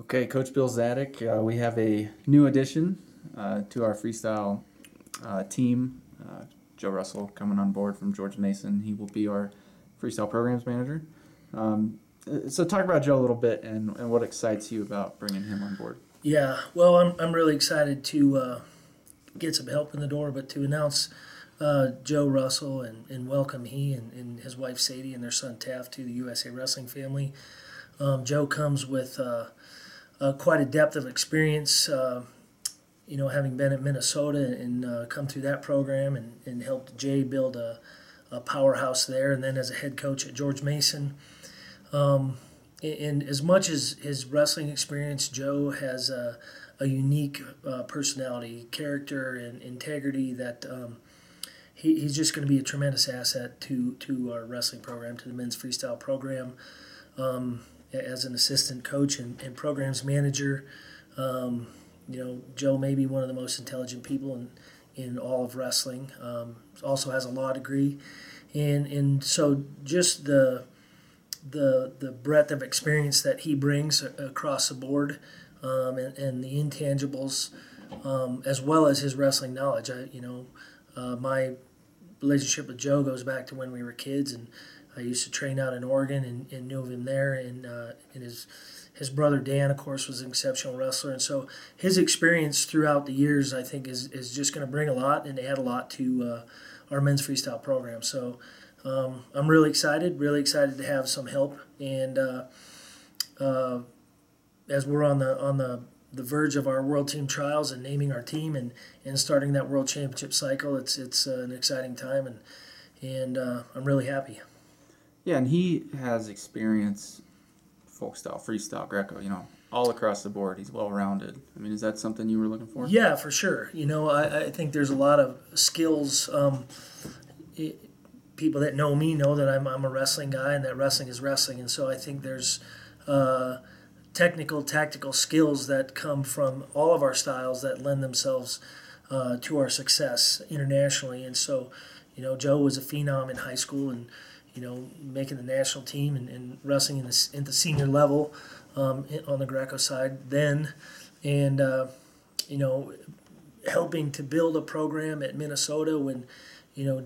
Okay, Coach Bill Zadick, we have a new addition to our freestyle team. Joe Russell coming on board from George Mason. He will be our freestyle programs manager. So talk about Joe a little bit and what excites you about bringing him on board. Yeah, well, I'm really excited to get some help in the door, but to announce Joe Russell and welcome he and his wife Sadie and their son Taft to the USA Wrestling family. Joe comes with quite a depth of experience, having been at Minnesota and come through that program and helped Jay build a powerhouse there, and then as a head coach at George Mason. And as much as his wrestling experience, Joe has a unique personality, character, and integrity that he's just going to be a tremendous asset to our wrestling program, to the men's freestyle program. As an assistant coach and programs manager, Joe may be one of the most intelligent people in all of wrestling. Also has a law degree, and so just the breadth of experience that he brings across the board, and the intangibles, as well as his wrestling knowledge. My relationship with Joe goes back to when we were kids, and I used to train out in Oregon and knew of him there. And his brother Dan, of course, was an exceptional wrestler, and so his experience throughout the years, I think, is just going to bring a lot and add a lot to our men's freestyle program. So. I'm really excited to have some help, and as we're on the verge of our world team trials and naming our team and starting that world championship cycle, it's an exciting time, and I'm really happy. Yeah, and he has experience, folk style, freestyle, Greco, all across the board. He's well-rounded. I mean, is that something you were looking for? Yeah, for sure. I think there's a lot of skills. People that know me know that I'm a wrestling guy and that wrestling is wrestling. And so I think there's technical, tactical skills that come from all of our styles that lend themselves to our success internationally. And so, Joe was a phenom in high school and, making the national team and wrestling in the senior level on the Greco side then. And, helping to build a program at Minnesota when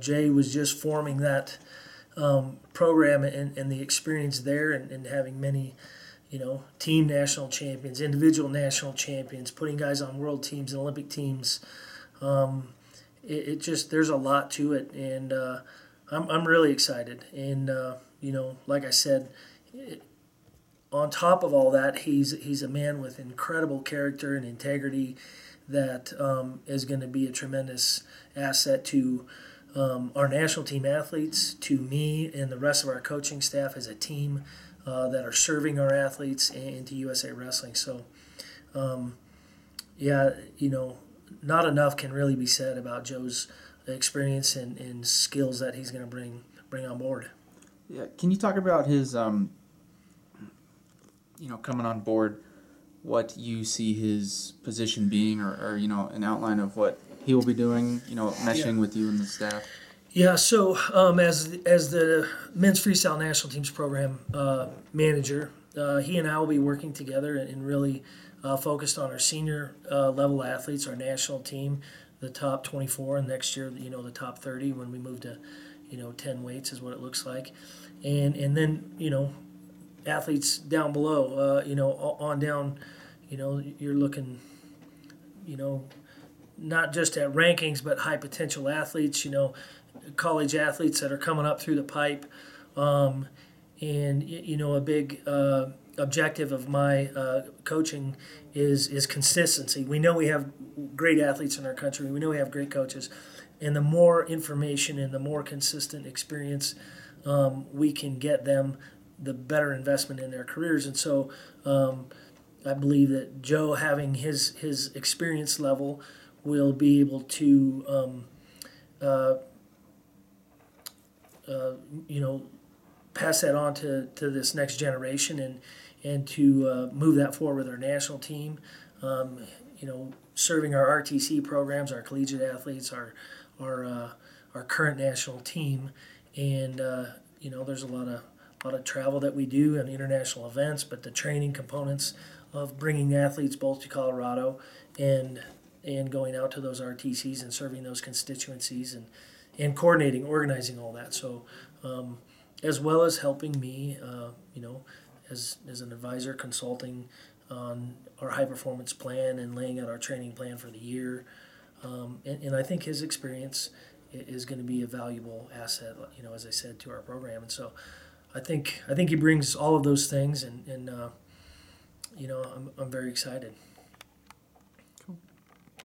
Jay was just forming that program and the experience there and having many, team national champions, individual national champions, putting guys on world teams and Olympic teams. It just, there's a lot to it, and I'm really excited. And, like I said, on top of all that, he's a man with incredible character and integrity that is going to be a tremendous asset to our national team athletes, to me and the rest of our coaching staff as a team that are serving our athletes, and to USA Wrestling. So, not enough can really be said about Joe's experience and skills that he's going to bring on board. Yeah, can you talk about his, coming on board, what you see his position being, or an outline of what he will be doing, meshing with you and the staff? Yeah, so as the men's freestyle national teams program manager, he and I will be working together and really focused on our senior level athletes, our national team, the top 24, and next year, the top 30 when we move to, 10 weights is what it looks like, and then athletes down below, on down, you're looking, not just at rankings, but high potential athletes, college athletes that are coming up through the pipe. And, a big objective of my coaching is consistency. We know we have great athletes in our country. We know we have great coaches. And the more information and the more consistent experience we can get them, the better investment in their careers. And so I believe that Joe, having his experience level, will be able to, pass that on to this next generation and to move that forward with our national team. Serving our RTC programs, our collegiate athletes, our current national team, and there's a lot of lot of travel that we do and international events, but the training components of bringing athletes both to Colorado and going out to those RTCs and serving those constituencies and coordinating, organizing all that. So as well as helping me, as an advisor, consulting on our high performance plan and laying out our training plan for the year. And I think his experience is going to be a valuable asset, as I said, to our program. And so I think he brings all of those things, and I'm very excited.